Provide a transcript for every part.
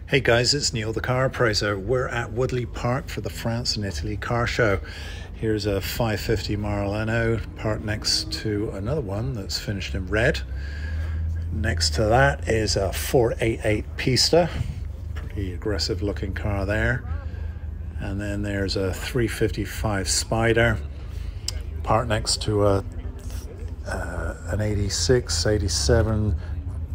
Hey guys, it's Neil the Car Appraiser. We're at Woodley Park for the France and Italy car show. Here's a 550 Maranello parked next to another one that's finished in red. Next to that is a 488 Pista, pretty aggressive looking car there. And then there's a 355 Spider parked next to an 86, 87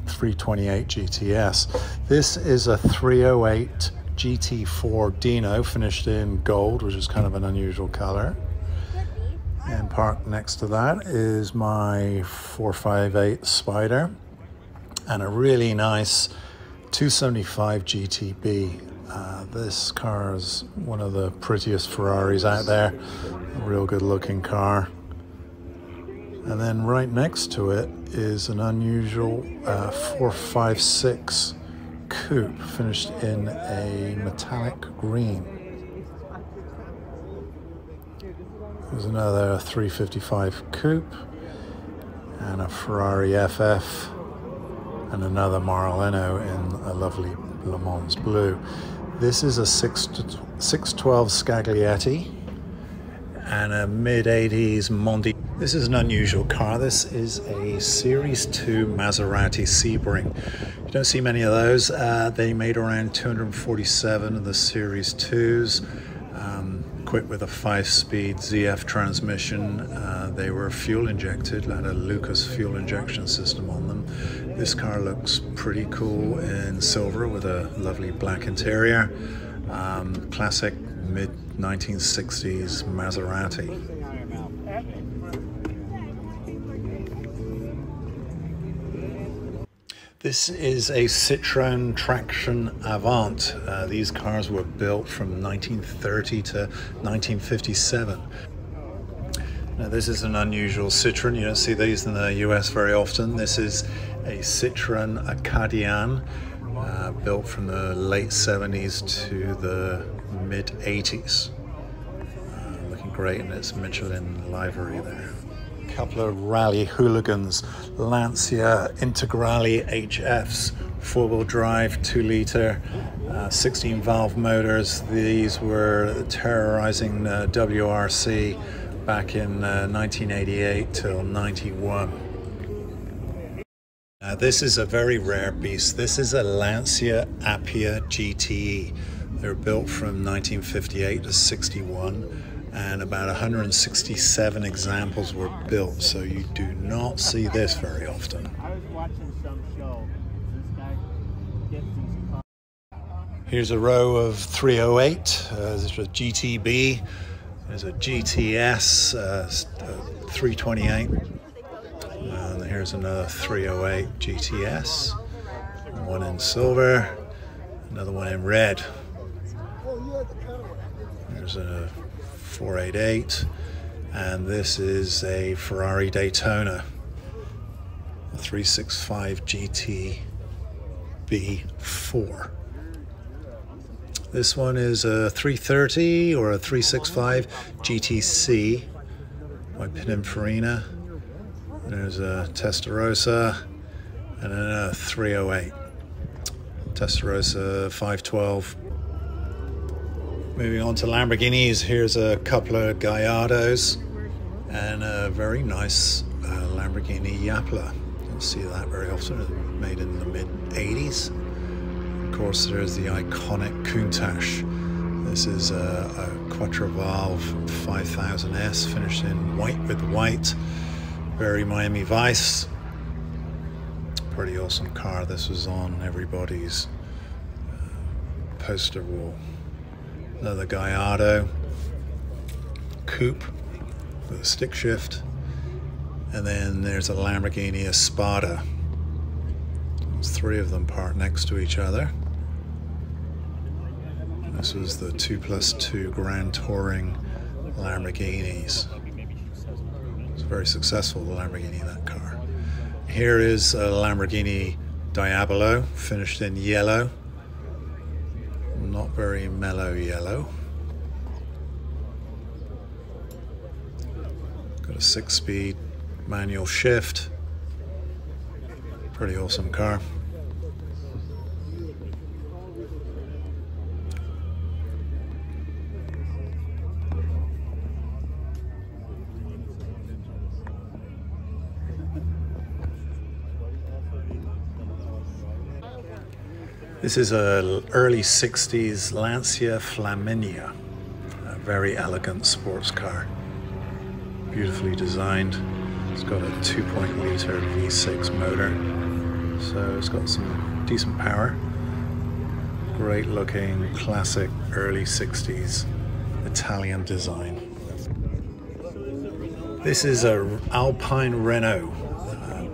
328 GTS. This is a 308 GT4 Dino finished in gold, which is kind of an unusual color. And parked next to that is my 458 Spider and a really nice 275 GTB. This car is one of the prettiest Ferraris out there, a real good looking car. And then right next to it is an unusual 456 coupe finished in a metallic green. There's another 355 coupe and a Ferrari FF and another Maranello in a lovely Le Mans blue. This is a 612 Scaglietti and a mid-80s Monte. This is an unusual car. This is a Series 2 Maserati Sebring. You don't see many of those. They made around 247 of the Series 2s, equipped with a 5-speed ZF transmission. They were fuel injected, had a Lucas fuel injection system on them. This car looks pretty cool in silver with a lovely black interior. Classic mid-1960s Maserati. This is a Citroën Traction Avant. These cars were built from 1930 to 1957. Now this is an unusual Citroën. You don't see these in the US very often. This is a Citroën Acadian, built from the late 70s to the mid 80s. Looking great in its Michelin livery there. Couple of rally hooligans, Lancia Integrale HFs, 4-wheel drive, 2-litre, 16-valve motors. These were terrorizing WRC back in 1988 till 91. Now this is a very rare beast. This is a Lancia Appia GTE. They're built from 1958 to 61. And about 167 examples were built, so you do not see this very often. I was watching some show. This guy gets these cars. Here's a row of 308. There's a GTB. There's a GTS 328. And here's another 308 GTS. One in silver, another one in red. There's a 488, and this is a Ferrari Daytona, a 365 GTB4. This one is a 330 or a 365 GTC by Pininfarina. There's a Testarossa and then a 308 Testarossa 512. Moving on to Lamborghinis, here's a couple of Gallardos and a very nice Lamborghini Yapla. You don't see that very often. It's made in the mid-80s. Of course, there's the iconic Countach. This is a Quattro-valve 5000S finished in white with white. Very Miami Vice. Pretty awesome car. This was on everybody's poster wall. Another Gallardo coupe with a stick shift, and then there's a Lamborghini Espada. There's 3 of them parked next to each other. This was the 2+2 Grand Touring Lamborghinis. It's very successful, the Lamborghini, that car. Here is a Lamborghini Diablo finished in yellow. Not very mellow yellow. Got a 6-speed manual shift. Pretty awesome car. This is a early 60s Lancia Flaminia, a very elegant sports car. Beautifully designed. It's got a 2.0-litre V6 motor, so it's got some decent power. Great looking, classic early 60s Italian design. This is a Alpine Renault,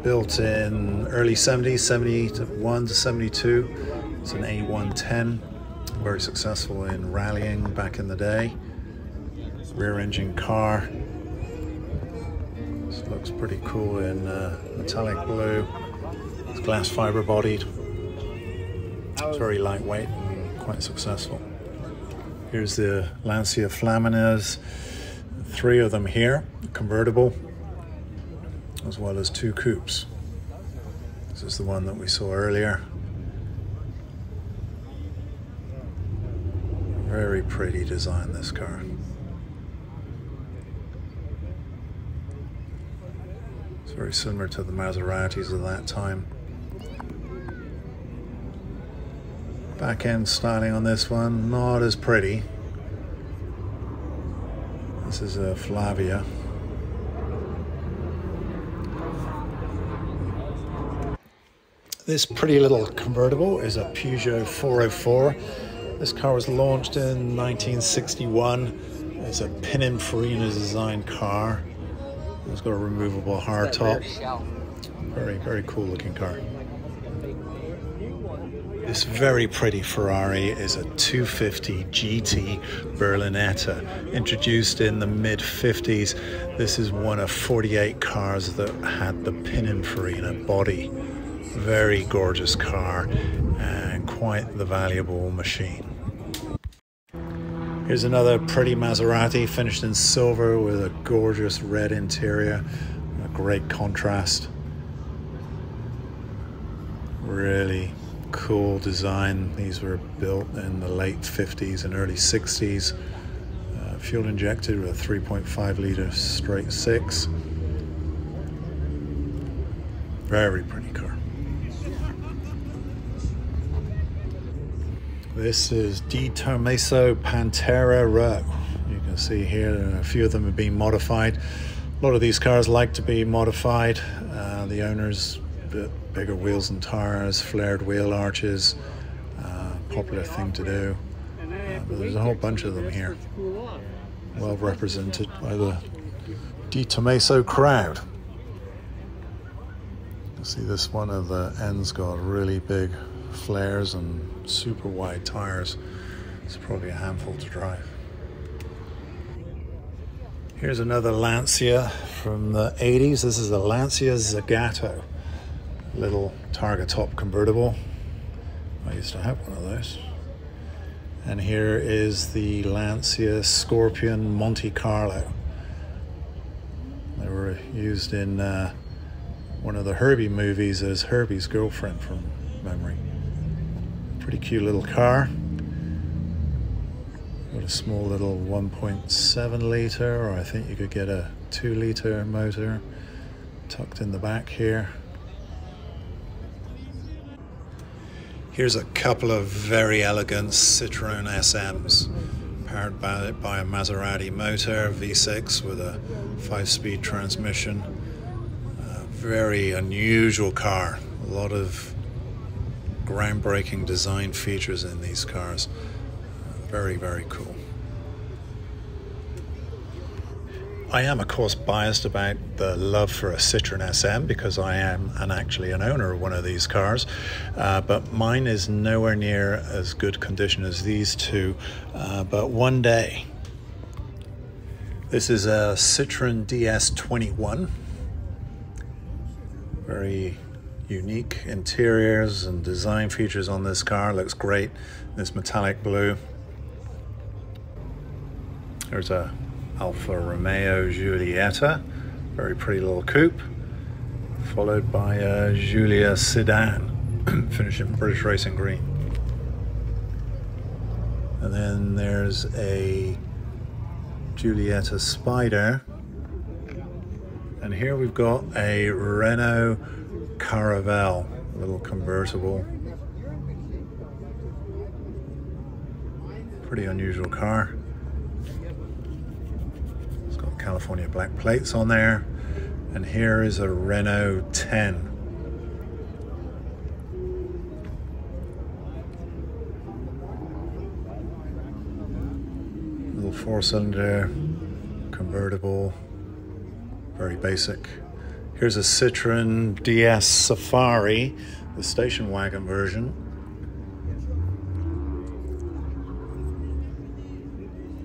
built in early 70s, 71 to 72. It's an A110, very successful in rallying back in the day. Rear engine car. This looks pretty cool in metallic blue. It's glass fiber bodied. It's very lightweight and quite successful. Here's the Lancia Flaminas. 3 of them here, convertible, as well as 2 coupes. This is the one that we saw earlier. Very pretty design, this car. It's very similar to the Maseratis of that time. Back end styling on this one, not as pretty. This is a Flavia. This pretty little convertible is a Peugeot 404. This car was launched in 1961. It's a Pininfarina designed car. It's got a removable hardtop. Very, very cool looking car. This very pretty Ferrari is a 250 GT Berlinetta, introduced in the mid-50s. This is one of 48 cars that had the Pininfarina body. Very gorgeous car and quite the valuable machine. Here's another pretty Maserati, finished in silver with a gorgeous red interior, a great contrast. Really cool design. These were built in the late 50s and early 60s. Fuel injected with a 3.5-litre straight 6. Very pretty car. This is Di Tommaso Pantera Row. You can see here a few of them have been modified. A lot of these cars like to be modified. The owners, bigger wheels and tires, flared wheel arches, popular thing to do. But there's a whole bunch of them here. Well represented by the Di Tommaso crowd. You see this one of the ends got really big flares and super wide tires. It's probably a handful to drive. Here's another Lancia from the 80s. This is the Lancia Zagato. Little targa top convertible. I used to have one of those. And here is the Lancia Scorpion Monte Carlo. They were used in one of the Herbie movies as Herbie's girlfriend from memory. Pretty cute little car. Got a small little 1.7-litre, or I think you could get a 2-litre motor tucked in the back here. Here's a couple of very elegant Citroën SMs, powered by a Maserati motor, V6 with a 5-speed transmission. Very unusual car. A lot of groundbreaking design features in these cars. Very, very cool. I am, of course, biased about the love for a Citroën SM because I am actually an owner of one of these cars, but mine is nowhere near as good condition as these two, but one day. This is a Citroën DS21. Very unique interiors and design features on this car. Looks great. This metallic blue. There's a Alfa Romeo Giulietta, very pretty little coupe, followed by a Giulia sedan, finished in British Racing Green. And then there's a Giulietta Spider. And here we've got a Renault Caravelle, a little convertible. Pretty unusual car. It's got California black plates on there. And here is a Renault 10. Little 4-cylinder, convertible, very basic. Here's a Citroen DS Safari, the station wagon version.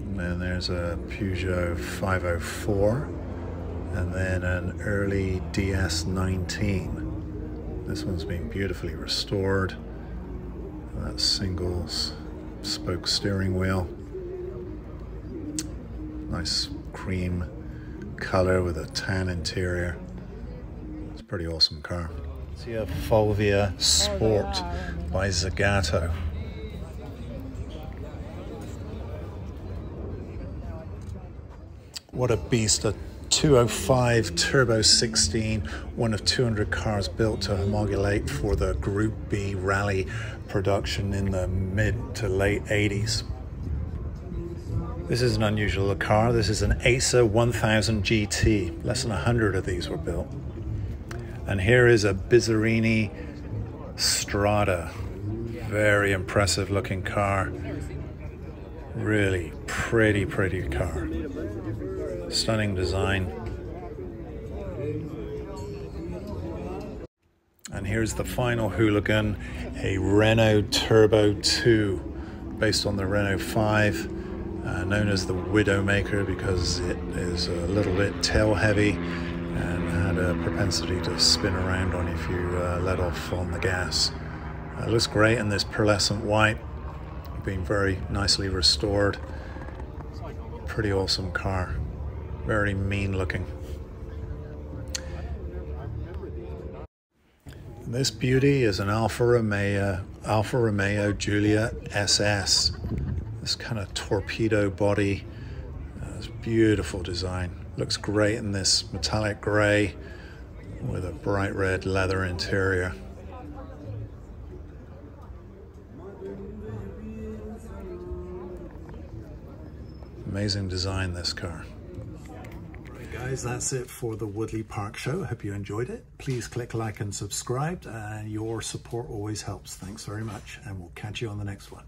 And then there's a Peugeot 504, and then an early DS19. This one's been beautifully restored. That single spoke steering wheel. Nice cream color with a tan interior. It's a pretty awesome car. See a Fulvia Sport by Zagato. What a beast, a 205 Turbo 16, one of 200 cars built to homologate for the Group B rally production in the mid to late 80s. This is an unusual car. This is an ASA 1000 GT. Less than 100 of these were built. And here is a Bizzarrini Strada. Very impressive looking car. Really pretty car. Stunning design. And here's the final hooligan, a Renault Turbo 2, based on the Renault 5. Known as the Widowmaker because it is a little bit tail heavy and had a propensity to spin around on you if you let off on the gas. It looks great in this pearlescent white, been very nicely restored. Pretty awesome car, very mean looking. This beauty is an Alfa Romeo Giulia SS. This kind of torpedo body, this beautiful design. Looks great in this metallic gray with a bright red leather interior. Amazing design, this car. Right guys, that's it for the Woodley Park Show. I hope you enjoyed it. Please click like and subscribe. Your support always helps. Thanks very much, and we'll catch you on the next one.